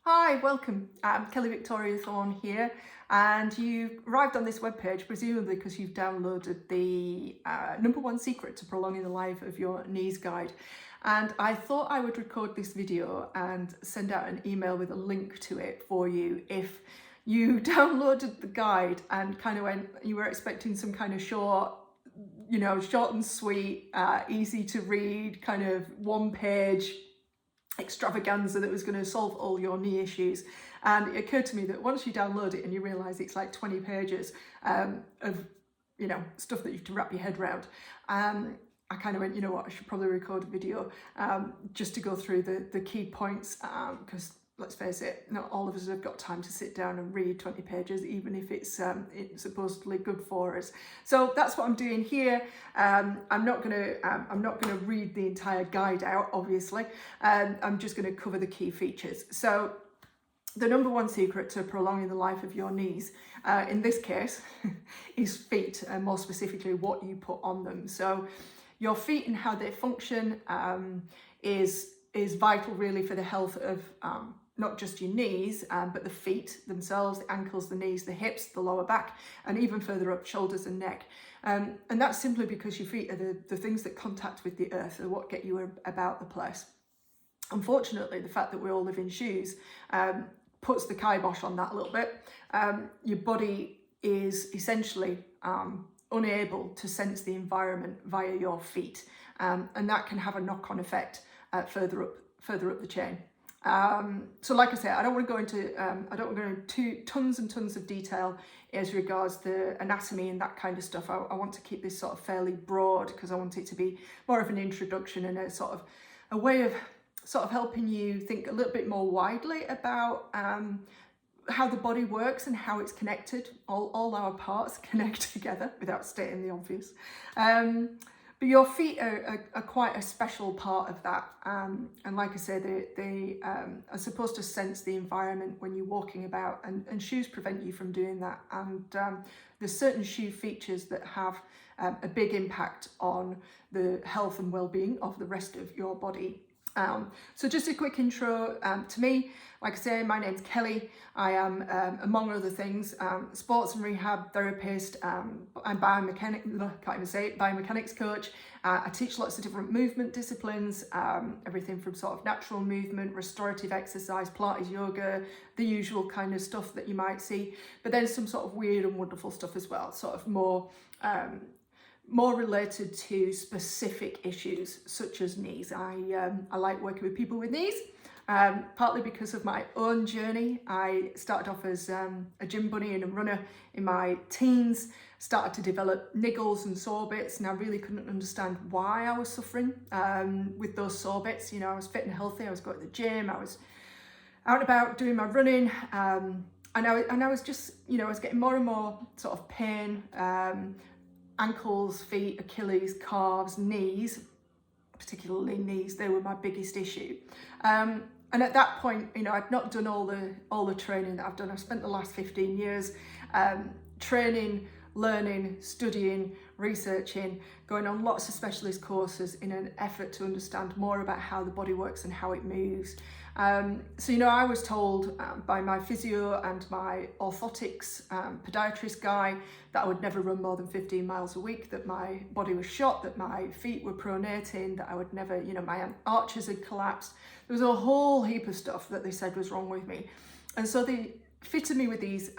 Hi, welcome. I'm Kelly Victoria Thorne here, and you arrived on this webpage presumably because you've downloaded the #1 secret to prolonging the life of your knees guide. And I thought I would record this video and send out an email with a link to it for you if you downloaded the guide and kind of went, you were expecting some kind of short, short and sweet, easy to read, kind of one page extravaganza that was going to solve all your knee issues. And it occurred to me that once you download it and you realize it's like 20 pages of stuff that you have to wrap your head around, I kind of went, you know what, I should probably record a video just to go through the key points, because let's face it, not all of us have got time to sit down and read 20 pages, even if it's supposedly good for us. So that's what I'm doing here. I'm not gonna read the entire guide out, obviously. I'm just gonna cover the key features. So the #1 secret to prolonging the life of your knees, in this case, is feet, and more specifically what you put on them. So your feet and how they function is vital really for the health of not just your knees, but the feet themselves, the ankles, the knees, the hips, the lower back, and even further up, shoulders and neck. And that's simply because your feet are the things that contact with the earth, are what get you about the place. Unfortunately, the fact that we all live in shoes puts the kibosh on that a little bit. Your body is essentially unable to sense the environment via your feet, and that can have a knock-on effect further up the chain. So like I said, I don't want to go into tons and tons of detail as regards the anatomy and that kind of stuff. I want to keep this sort of fairly broad because I want it to be more of an introduction and a way of sort of helping you think a little bit more widely about how the body works and how it's connected. All our parts connect together without stating the obvious. But your feet are quite a special part of that. And like I say, they are supposed to sense the environment when you're walking about, and shoes prevent you from doing that. And there's certain shoe features that have a big impact on the health and well-being of the rest of your body. So just a quick intro to me. Like I say, my name's Kelly. I am, among other things, sports and rehab therapist. I'm biomechanics coach. I teach lots of different movement disciplines, everything from sort of natural movement, restorative exercise, Pilates, yoga, the usual kind of stuff that you might see, but then some sort of weird and wonderful stuff as well, sort of more related to specific issues such as knees. I like working with people with knees, partly because of my own journey. I started off as a gym bunny and a runner in my teens, started to develop niggles and sore bits, and I really couldn't understand why I was suffering with those sore bits. I was fit and healthy, I was going to the gym, I was out and about doing my running, and I was just, I was getting more and more sort of pain, ankles, feet, Achilles, calves, knees, particularly knees. They were my biggest issue. And at that point, I'd not done all the training that I've done. I've spent the last 15 years training, learning, studying, researching, going on lots of specialist courses in an effort to understand more about how the body works and how it moves. So I was told by my physio and my orthotics podiatrist guy that I would never run more than 15 miles a week, that my body was shot, that my feet were pronating, that I would never, my arches had collapsed. There was a whole heap of stuff that they said was wrong with me. And so they fitted me with these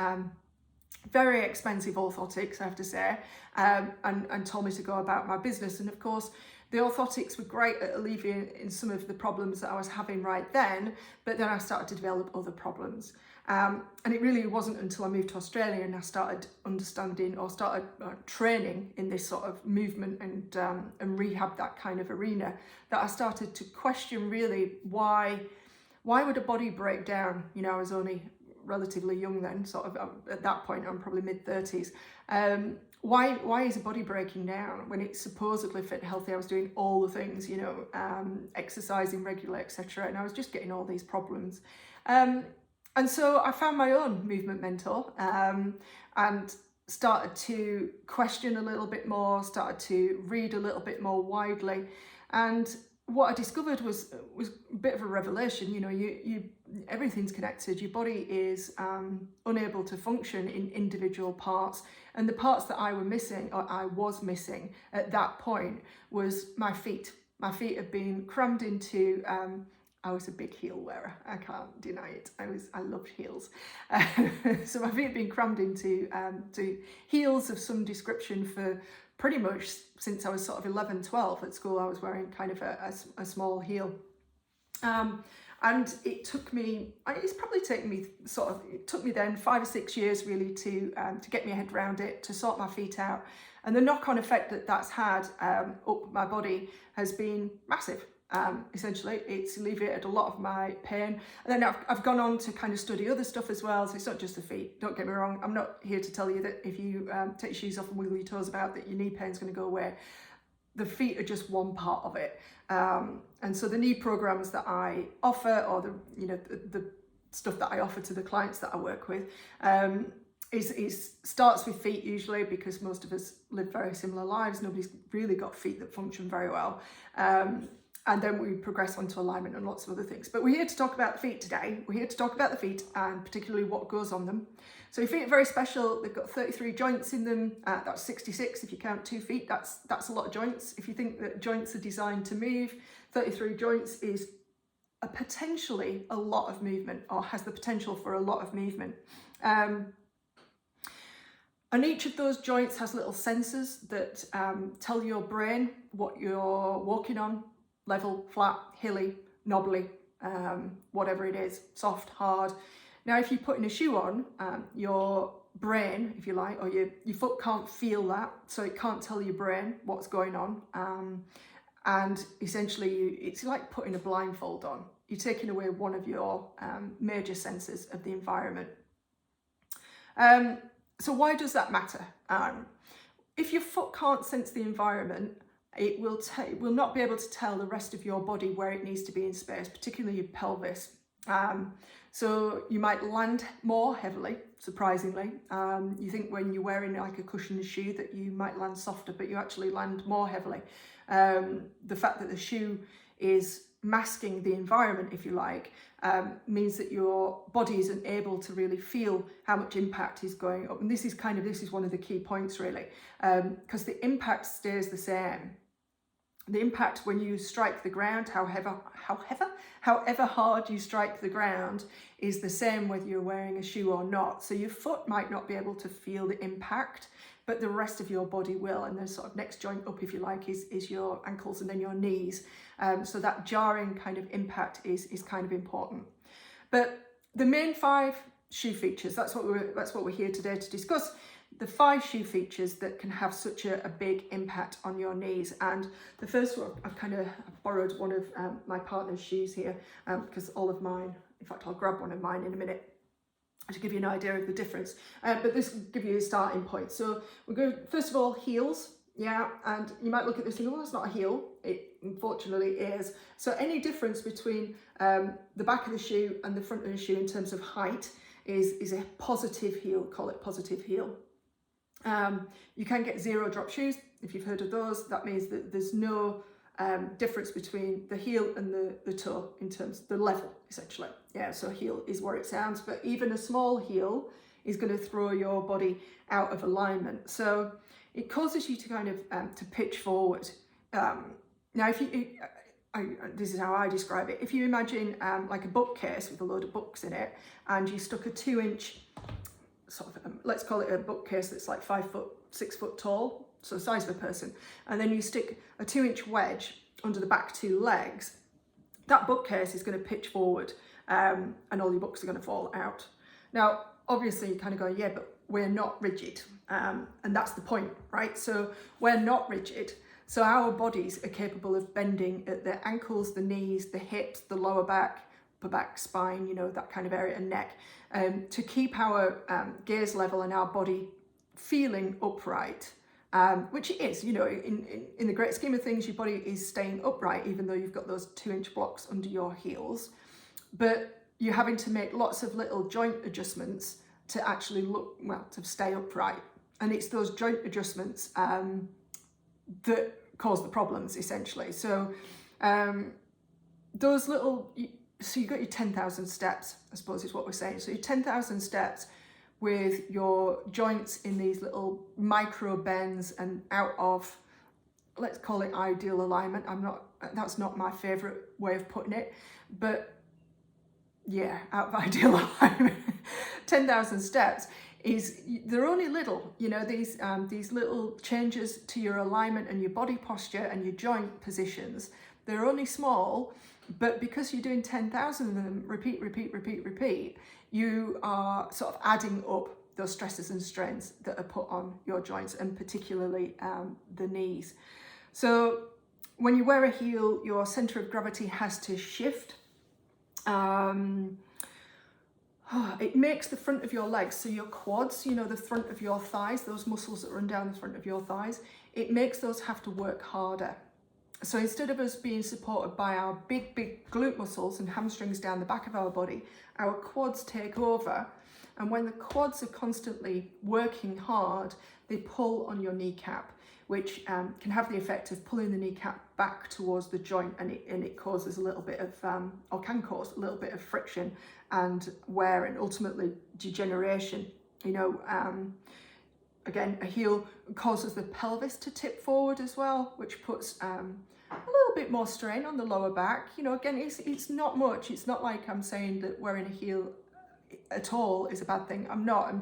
very expensive orthotics, I have to say, and told me to go about my business. And of course, the orthotics were great at alleviating some of the problems that I was having right then, but then I started to develop other problems. And it really wasn't until I moved to Australia and I started understanding or started training in this sort of movement and rehab, that kind of arena, that I started to question really why would a body break down? I was only relatively young then, sort of at that point, I'm probably mid-30s. Why is a body breaking down when it's supposedly fit and healthy? I was doing all the things, exercising regularly, etc. And I was just getting all these problems. And so I found my own movement mentor and started to question a little bit more, started to read a little bit more widely. And what I discovered was a bit of a revelation. You everything's connected. Your body is unable to function in individual parts, and the parts that I was missing at that point was my feet. My feet had been crammed into. I was a big heel wearer. I can't deny it. I loved heels. So my feet had been crammed into to heels of some description for pretty much since I was sort of 11, 12 at school. I was wearing kind of a small heel. And it took me, it's probably taken me it took me then 5 or 6 years really to get my head around it, to sort my feet out. And the knock-on effect that that's had up my body has been massive. Essentially, it's alleviated a lot of my pain. And then I've gone on to kind of study other stuff as well. So it's not just the feet, don't get me wrong. I'm not here to tell you that if you take your shoes off and wiggle your toes about that your knee pain's going to go away. The feet are just one part of it. And so the knee programs that I offer, or the stuff that I offer to the clients that I work with, is starts with feet usually, because most of us live very similar lives. Nobody's really got feet that function very well. And then we progress on to alignment and lots of other things. But we're here to talk about the feet today. We're here to talk about the feet and particularly what goes on them. So your feet are very special. They've got 33 joints in them. That's 66 if you count 2 feet. That's a lot of joints. If you think that joints are designed to move, 33 joints is potentially a lot of movement, or has the potential for a lot of movement. And each of those joints has little sensors that tell your brain what you're walking on: level, flat, hilly, knobbly, whatever it is, soft, hard. Now, if you put in a shoe on, your brain, if you like, or your foot can't feel that, so it can't tell your brain what's going on. And essentially, it's like putting a blindfold on. You're taking away one of your major senses of the environment. So why does that matter? If your foot can't sense the environment, it will not be able to tell the rest of your body where it needs to be in space, particularly your pelvis. So you might land more heavily, surprisingly. You think when you're wearing like a cushioned shoe that you might land softer, but you actually land more heavily. The fact that the shoe is masking the environment, if you like, means that your body isn't able to really feel how much impact is going up. And this is one of the key points really, because the impact stays the same. The impact when you strike the ground, however hard you strike the ground, is the same whether you're wearing a shoe or not. So your foot might not be able to feel the impact, but the rest of your body will. And the sort of next joint up, if you like, is your ankles and then your knees. So that jarring kind of impact is kind of important. But the main 5 shoe features, that's what we're here today to discuss. The 5 shoe features that can have such a big impact on your knees. And the first one, I've borrowed one of my partner's shoes here, because all of mine, in fact, I'll grab one of mine in a minute to give you an idea of the difference. But this will give you a starting point. So we'll go, first of all, heels. Yeah, and you might look at this and go, well, that's not a heel. It unfortunately is. So any difference between the back of the shoe and the front of the shoe in terms of height is a positive heel. Call it positive heel. You can get 0 drop shoes, if you've heard of those. That means that there's no difference between the heel and the toe in terms of the level, essentially. Yeah, so heel is where it sounds, but even a small heel is going to throw your body out of alignment. So it causes you to kind of to pitch forward. Now, if you, this is how I describe it. If you imagine like a bookcase with a load of books in it, and you stuck a 2-inch sort of, let's call it a bookcase that's like 5 foot, 6 foot tall, so the size of a person, and then you stick a 2-inch wedge under the back 2 legs, that bookcase is going to pitch forward, and all your books are going to fall out. Now, obviously, you kind of go, yeah, but we're not rigid, and that's the point, right? So we're not rigid. So our bodies are capable of bending at the ankles, the knees, the hips, the lower back, upper back, spine, you know, that kind of area, and neck, to keep our gaze level and our body feeling upright, which it is, you know, in the great scheme of things, your body is staying upright, even though you've got those 2-inch blocks under your heels, but you're having to make lots of little joint adjustments to actually look, well, to stay upright. And it's those joint adjustments that cause the problems, essentially. So those little so you've got your 10,000 steps, I suppose is what we're saying. So your 10,000 steps with your joints in these little micro bends and out of, let's call it ideal alignment. That's not my favorite way of putting it, but yeah, out of ideal alignment. 10,000 steps they're only little, you know, these little changes to your alignment and your body posture and your joint positions. They're only small, but because you're doing 10,000 of them, repeat, you are sort of adding up those stresses and strains that are put on your joints, and particularly the knees. So when you wear a heel, your center of gravity has to shift. It makes the front of your legs, so your quads, you know, the front of your thighs, those muscles that run down the front of your thighs, it makes those have to work harder. So instead of us being supported by our big glute muscles and hamstrings down the back of our body, our quads take over. And when the quads are constantly working hard, they pull on your kneecap, which can have the effect of pulling the kneecap back towards the joint, and it causes a little bit of, or can cause a little bit of friction and wear and ultimately degeneration. You know, again, a heel causes the pelvis to tip forward as well, which puts a little bit more strain on the lower back. You know, again, it's not much. It's not like I'm saying that wearing a heel at all is a bad thing. I'm not.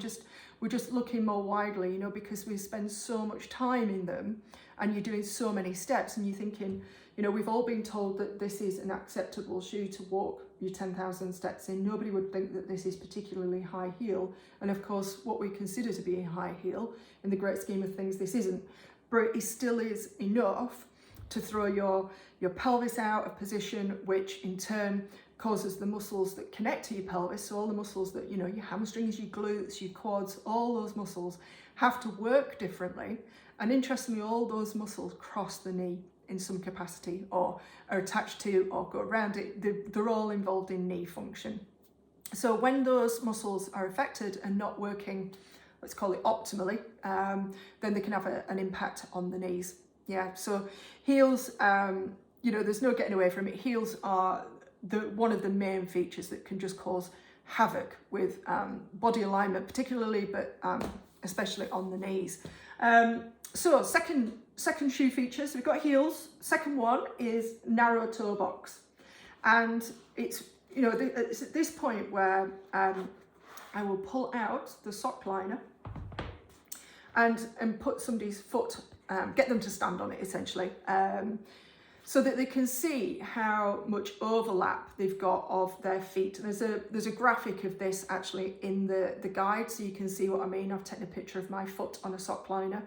We're just looking more widely, you know, because we spend so much time in them and you're doing so many steps and you're thinking, you know, we've all been told that this is an acceptable shoe to walk your 10,000 steps in. Nobody would think that this is particularly high heel. And of course, what we consider to be a high heel, in the great scheme of things, this isn't. But it still is enough to throw your pelvis out of position, which in turn causes the muscles that connect to your pelvis, so all the muscles that, you know, your hamstrings, your glutes, your quads, all those muscles have to work differently. And interestingly, all those muscles cross the knee in some capacity, or are attached to, or go around it. They're all involved in knee function. So when those muscles are affected and not working, let's call it optimally, then they can have an impact on the knees. Yeah, so heels, you know, there's no getting away from it. Heels are one of the main features that can just cause havoc with body alignment particularly, but especially on the knees. So second shoe features, we've got heels. Second one is narrow toe box. And it's, you know, it's at this point where I will pull out the sock liner and put somebody's foot, get them to stand on it essentially, so that they can see how much overlap they've got of their feet. And there's a graphic of this actually in the guide, so you can see what I mean. I've taken a picture of my foot on a sock liner.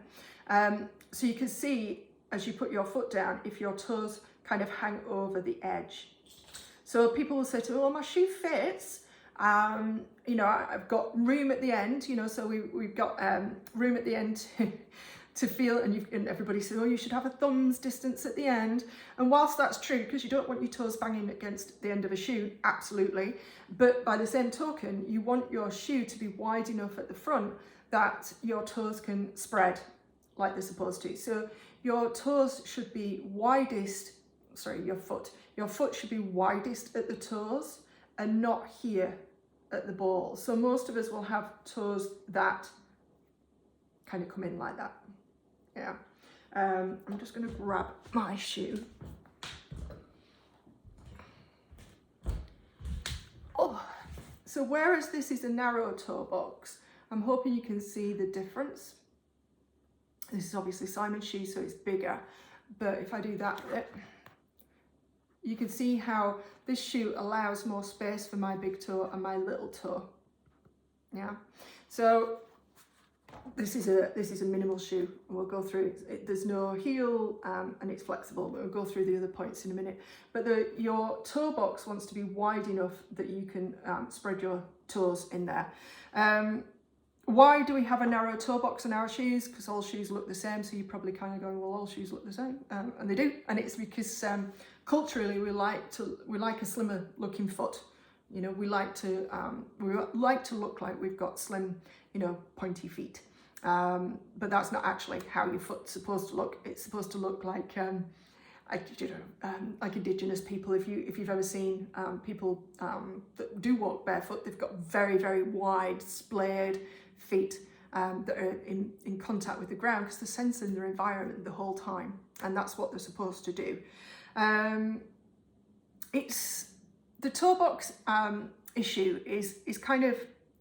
So you can see as you put your foot down, if your toes kind of hang over the edge. So people will say to me, oh, my shoe fits. You know, I've got room at the end, you know, so we've got room at the end to feel, and everybody says, oh, you should have a thumb's distance at the end. And whilst that's true, because you don't want your toes banging against the end of a shoe, absolutely. But by the same token, you want your shoe to be wide enough at the front that your toes can spread like they're supposed to. So your toes should be widest, sorry, your foot should be widest at the toes and not here at the ball. So most of us will have toes that kind of come in like that. Yeah. I'm just going to grab my shoe. Oh, so whereas this is a narrow toe box, I'm hoping you can see the difference. This is obviously Simon's shoe, so it's bigger. But if I do that bit, you can see how this shoe allows more space for my big toe and my little toe. Yeah. So this is a minimal shoe, and we'll go through it. There's no heel, and it's flexible, but we'll go through the other points in a minute. But your toe box wants to be wide enough that you can spread your toes in there. Why do we have a narrow toe box in our shoes? Because all shoes look the same, so you're probably kind of going, well, all shoes look the same, and they do. And it's because culturally we like a slimmer looking foot. You know, we like to look like we've got slim, you know, pointy feet. But that's not actually how your foot's supposed to look. It's supposed to look like like Indigenous people, if you've ever seen people that do walk barefoot, they've got very, very wide splayed feet that are in contact with the ground because they're sensing their environment the whole time, and that's what they're supposed to do. It's the toe box issue is kind of,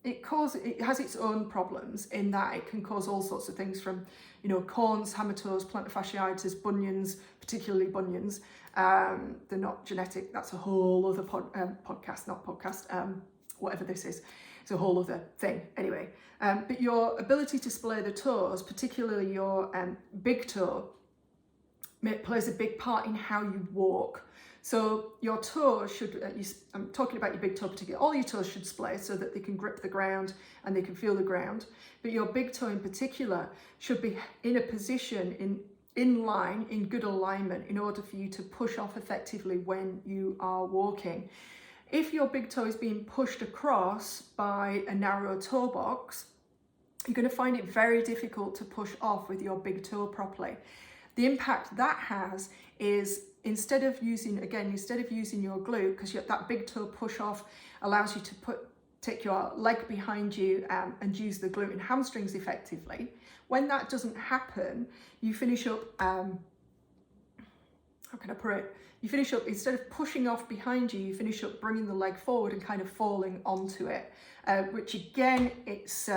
it has its own problems in that it can cause all sorts of things from, you know, corns, hammer toes, plantar fasciitis, bunions, particularly bunions. They're not genetic. That's a whole other podcast, whatever this is. It's a whole other thing anyway. But your ability to splay the toes, particularly your big toe, plays a big part in how you walk. So your toes should, I'm talking about your big toe particularly, all your toes should splay so that they can grip the ground and they can feel the ground. But your big toe in particular should be in a position, in line, in good alignment, in order for you to push off effectively when you are walking. If your big toe is being pushed across by a narrow toe box, you're going to find it very difficult to push off with your big toe properly. The impact that has is, instead of using your glute, because that big toe push off allows you to take your leg behind you and use the glute and hamstrings effectively. When that doesn't happen, you finish up, how can I put it? You finish up, instead of pushing off behind you, you finish up bringing the leg forward and kind of falling onto it, which again, it's,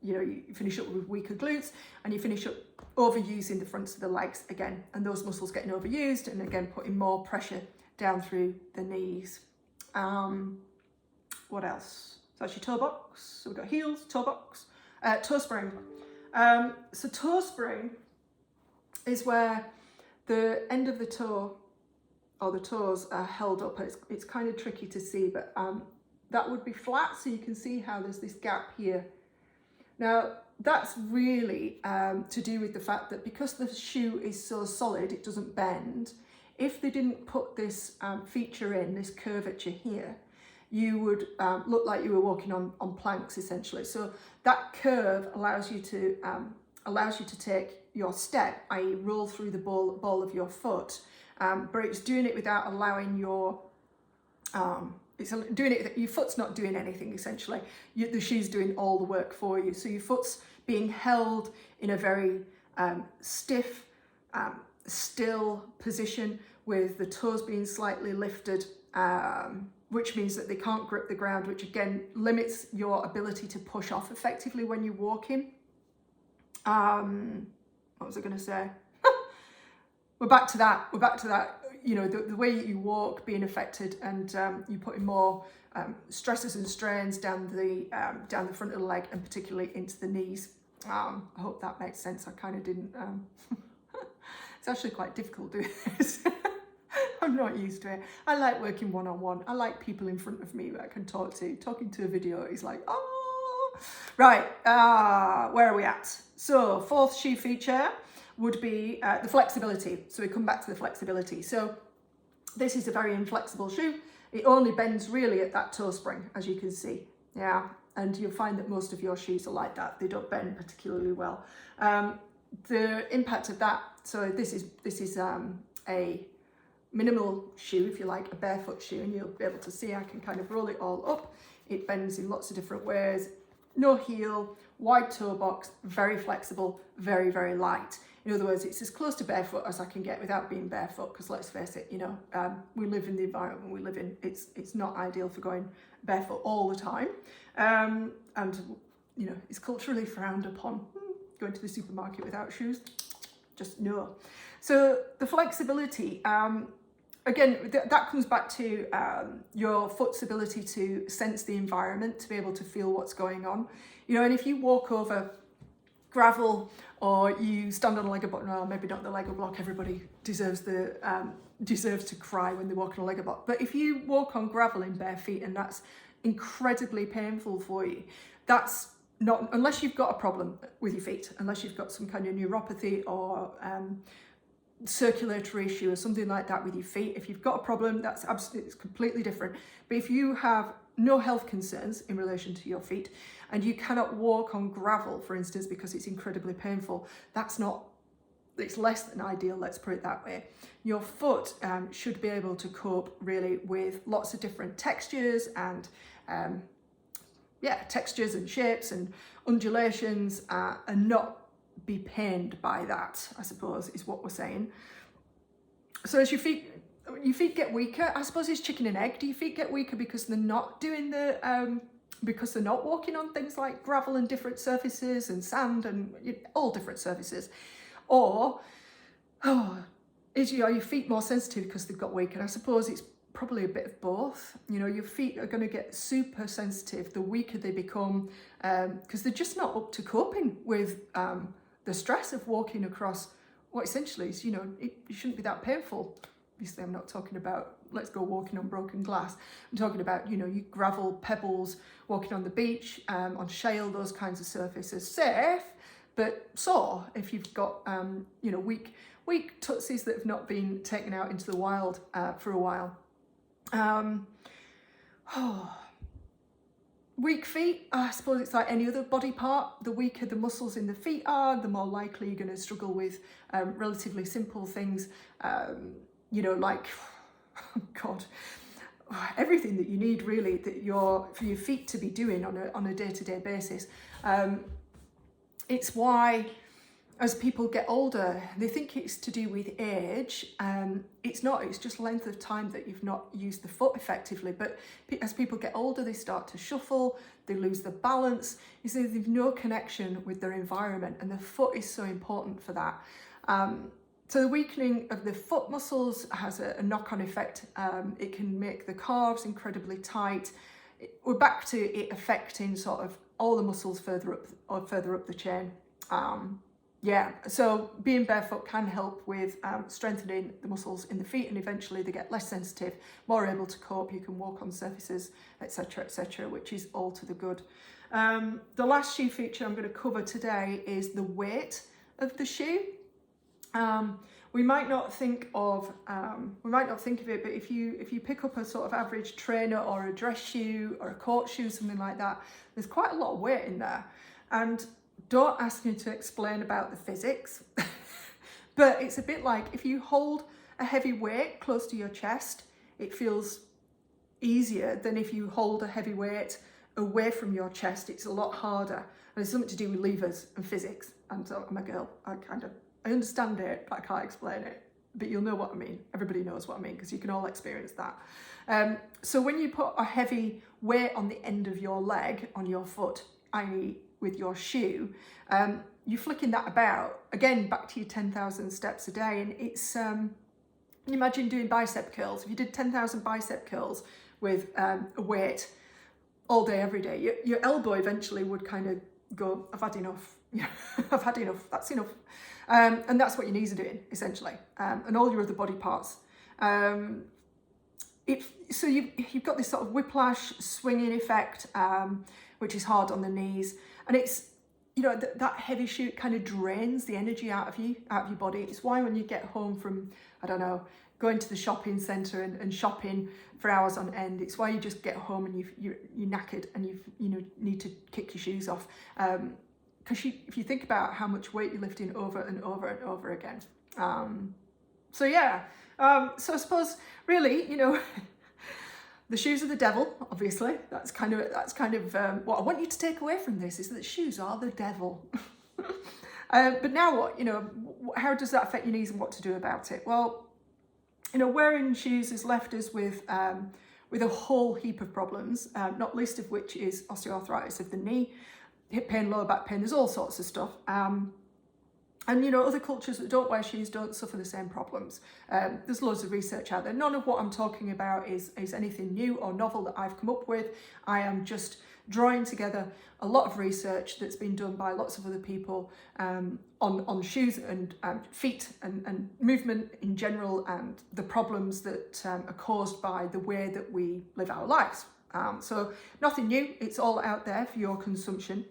you finish up with weaker glutes and you finish up overusing the fronts of the legs again, and those muscles getting overused and again putting more pressure down through the knees. What else? So that's your toe box. So we've got heels, toe box, toe spring. So toe spring is where the end of the toe or the toes are held up. It's kind of tricky to see, but that would be flat, so you can see how there's this gap here. Now, that's really to do with the fact that because the shoe is so solid, it doesn't bend. If they didn't put this feature in, this curvature here, you would look like you were walking on planks essentially. So that curve allows you to take your step, i.e. roll through the ball of your foot, but it's doing it without allowing your your foot's not doing anything essentially. The shoe's doing all the work for you. So your foot's being held in a very stiff, still position with the toes being slightly lifted, which means that they can't grip the ground, which again limits your ability to push off effectively when you're walking. What was I going to say? We're back to that. You know, the way you walk being affected, and you putting more stresses and strains down the front of the leg, and particularly into the knees. I hope that makes sense. I kind of didn't. It's actually quite difficult doing this. I'm not used to it. I like working one-on-one. I like people in front of me that I can talk to. Talking to a video is like, oh. Right, where are we at? So, fourth shoe feature would be the flexibility. So we come back to the flexibility. So this is a very inflexible shoe. It only bends really at that toe spring, as you can see. Yeah, and you'll find that most of your shoes are like that. They don't bend particularly well. The impact of that, so this is a minimal shoe, if you like, a barefoot shoe, and you'll be able to see I can kind of roll it all up. It bends in lots of different ways. No heel, wide toe box, very flexible, very, very light. In other words, it's as close to barefoot as I can get without being barefoot, because let's face it, you know, we live in the environment we live in. It's not ideal for going barefoot all the time. And, you know, it's culturally frowned upon. Going to the supermarket without shoes, just no. So the flexibility, again, that comes back to your foot's ability to sense the environment, to be able to feel what's going on. You know, and if you walk over gravel or you stand on a Lego block, no, maybe not the Lego block, everybody deserves to cry when they walk on a Lego block. But if you walk on gravel in bare feet and that's incredibly painful for you, that's not, unless you've got a problem with your feet, unless you've got some kind of neuropathy or circulatory issue or something like that with your feet. If you've got a problem, that's absolutely, it's completely different. But if you have no health concerns in relation to your feet and you cannot walk on gravel, for instance, because it's incredibly painful, that's not it's less than ideal, let's put it that way. Your foot should be able to cope really with lots of different textures and textures and shapes and undulations, and not be pained by that, I suppose, is what we're saying. So as your feet get weaker, I suppose it's chicken and egg. Do your feet get weaker because they're not doing the because they're not walking on things like gravel and different surfaces and sand and all different surfaces? Or are your feet more sensitive because they've got weaker? And I suppose it's probably a bit of both. You know, your feet are going to get super sensitive the weaker they become, because they're just not up to coping with the stress of walking across what essentially is, you know, it shouldn't be that painful. Obviously, I'm not talking about let's go walking on broken glass. I'm talking about, you know, you gravel, pebbles, walking on the beach, on shale, those kinds of surfaces. Safe, but sore if you've got, you know, weak tootsies that have not been taken out into the wild for a while. Weak feet, I suppose it's like any other body part. The weaker the muscles in the feet are, the more likely you're going to struggle with relatively simple things, you know, like, God, everything that you need really for your feet to be doing on a day-to-day basis. It's why as people get older, they think it's to do with age. It's not, it's just length of time that you've not used the foot effectively. But as people get older, they start to shuffle, they lose their balance. You see, they've no connection with their environment, and the foot is so important for that. So the weakening of the foot muscles has a knock-on effect. It can make the calves incredibly tight. We're back to it affecting sort of all the muscles further up the chain. So being barefoot can help with strengthening the muscles in the feet, and eventually they get less sensitive, more able to cope. You can walk on surfaces, etc., which is all to the good. The last shoe feature I'm going to cover today is the weight of the shoe. We might not think of it, but if you pick up a sort of average trainer or a dress shoe or a court shoe, something like that, there's quite a lot of weight in there. And don't ask me to explain about the physics, but it's a bit like if you hold a heavy weight close to your chest, it feels easier than if you hold a heavy weight away from your chest. It's a lot harder, and it's something to do with levers and physics. And so I'm a girl, I understand it, but I can't explain it. But you'll know what I mean. Everybody knows what I mean, because you can all experience that. So when you put a heavy weight on the end of your leg, on your foot, i.e. with your shoe, you're flicking that about, again, back to your 10,000 steps a day. And it's, imagine doing bicep curls. If you did 10,000 bicep curls with a weight all day, every day, your elbow eventually would kind of go, I've had enough. I've had enough, that's enough. And that's what your knees are doing, essentially, and all your other body parts. So you've got this sort of whiplash swinging effect, which is hard on the knees, and it's, you know, that heavy shoe kind of drains the energy out of your body. It's why when you get home from, I don't know, going to the shopping centre and shopping for hours on end, it's why you just get home and you're knackered and you need to kick your shoes off. Because if you think about how much weight you're lifting over and over and over again. So I suppose really, you know, the shoes are the devil, obviously. That's kind of what I want you to take away from this, is that shoes are the devil. But now what, you know, how does that affect your knees and what to do about it? Well, you know, wearing shoes has left us with a whole heap of problems, not least of which is osteoarthritis of the knee, hip pain, lower back pain. There's all sorts of stuff. And, you know, other cultures that don't wear shoes don't suffer the same problems. There's loads of research out there. None of what I'm talking about is anything new or novel that I've come up with. I am just drawing together a lot of research that's been done by lots of other people on shoes and feet and movement in general, and the problems that are caused by the way that we live our lives. So nothing new, it's all out there for your consumption.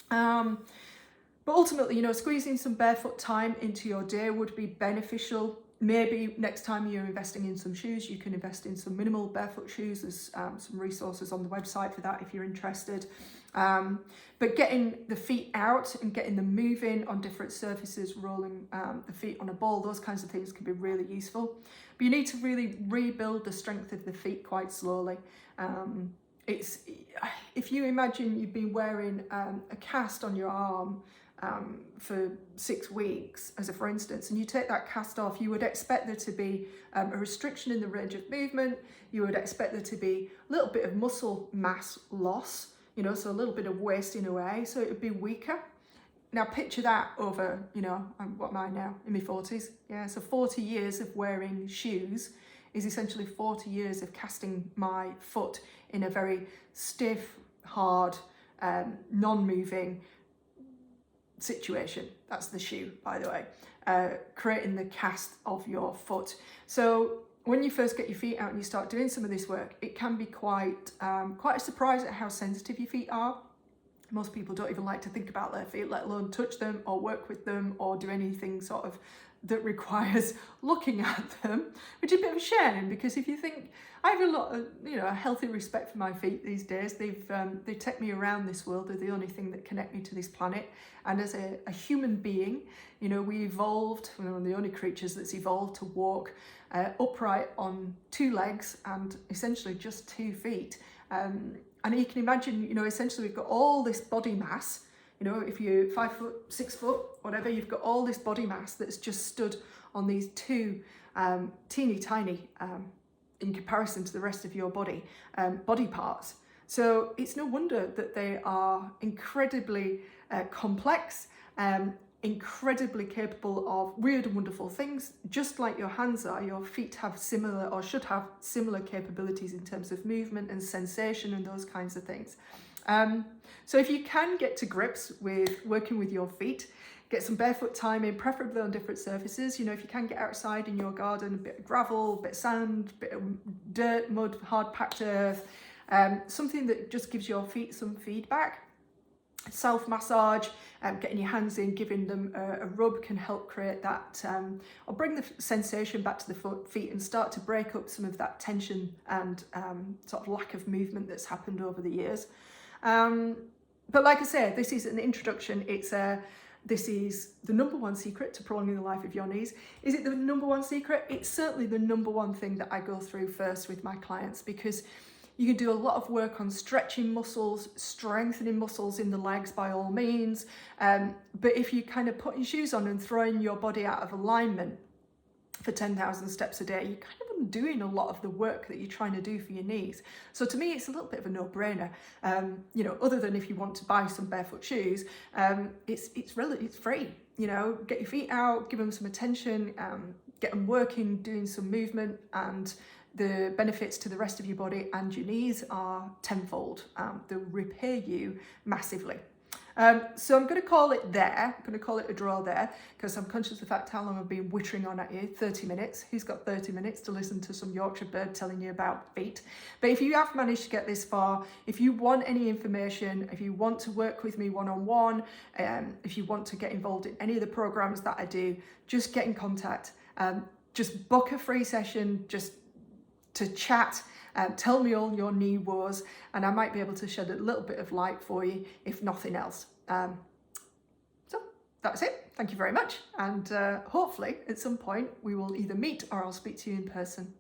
But ultimately, you know, squeezing some barefoot time into your day would be beneficial. Maybe next time you're investing in some shoes, you can invest in some minimal barefoot shoes. There's some resources on the website for that if you're interested. But getting the feet out and getting them moving on different surfaces, rolling the feet on a ball, those kinds of things can be really useful. But you need to really rebuild the strength of the feet quite slowly. If you imagine you've been wearing a cast on your arm for 6 weeks, as a for instance, and you take that cast off, you would expect there to be a restriction in the range of movement. You would expect there to be a little bit of muscle mass loss, you know, so a little bit of wasting away, so it would be weaker. Now picture that over, you know, what am I now, in my 40s? Yeah, so 40 years of wearing shoes is essentially 40 years of casting my foot in a very stiff, hard, non-moving situation. That's the shoe, by the way, creating the cast of your foot. So when you first get your feet out and you start doing some of this work, it can be quite a surprise at how sensitive your feet are. Most people don't even like to think about their feet, let alone touch them or work with them or do anything sort of that requires looking at them, which is a bit of a shame, because if you think, I have a lot of, you know, a healthy respect for my feet these days. They take me around this world. They're the only thing that connect me to this planet. And as a human being, you know, we evolved, we're one of the only creatures that's evolved to walk upright on 2 legs and essentially just 2 feet. And you can imagine, you know, essentially we've got all this body mass. You know, if you're 5 foot, 6 foot, whatever, you've got all this body mass that's just stood on these 2 teeny tiny, in comparison to the rest of your body, body parts. So it's no wonder that they are incredibly complex, incredibly capable of weird and wonderful things. Just like your hands are, your feet have similar, or should have similar capabilities in terms of movement and sensation and those kinds of things. So if you can get to grips with working with your feet, get some barefoot time in, preferably on different surfaces. You know, if you can get outside in your garden, a bit of gravel, a bit of sand, a bit of dirt, mud, hard packed earth, something that just gives your feet some feedback. Self-massage, getting your hands in, giving them a rub can help create that, or bring the sensation back to the feet and start to break up some of that tension and sort of lack of movement that's happened over the years. But like I said, this is an introduction. This is the #1 secret to prolonging the life of your knees. Is it the #1 secret? It's certainly the #1 thing that I go through first with my clients, because you can do a lot of work on stretching muscles, strengthening muscles in the legs by all means. But if you kind of putting shoes on and throwing your body out of alignment for 10,000 steps a day, you're kind of undoing a lot of the work that you're trying to do for your knees. So to me, it's a little bit of a no-brainer. You know, other than if you want to buy some barefoot shoes, it's free. You know, get your feet out, give them some attention, get them working, doing some movement, and the benefits to the rest of your body and your knees are tenfold. They'll repair you massively. So I'm going to call it there. I'm going to call it a draw there, because I'm conscious of the fact how long I've been wittering on at you. 30 minutes. Who's got 30 minutes to listen to some Yorkshire bird telling you about feet? But if you have managed to get this far, if you want any information, if you want to work with me one-on-one, if you want to get involved in any of the programs that I do, just get in contact. Just book a free session, just to chat. Tell me all your knee woes, and I might be able to shed a little bit of light for you, if nothing else. So that's it. Thank you very much. And hopefully at some point we will either meet or I'll speak to you in person.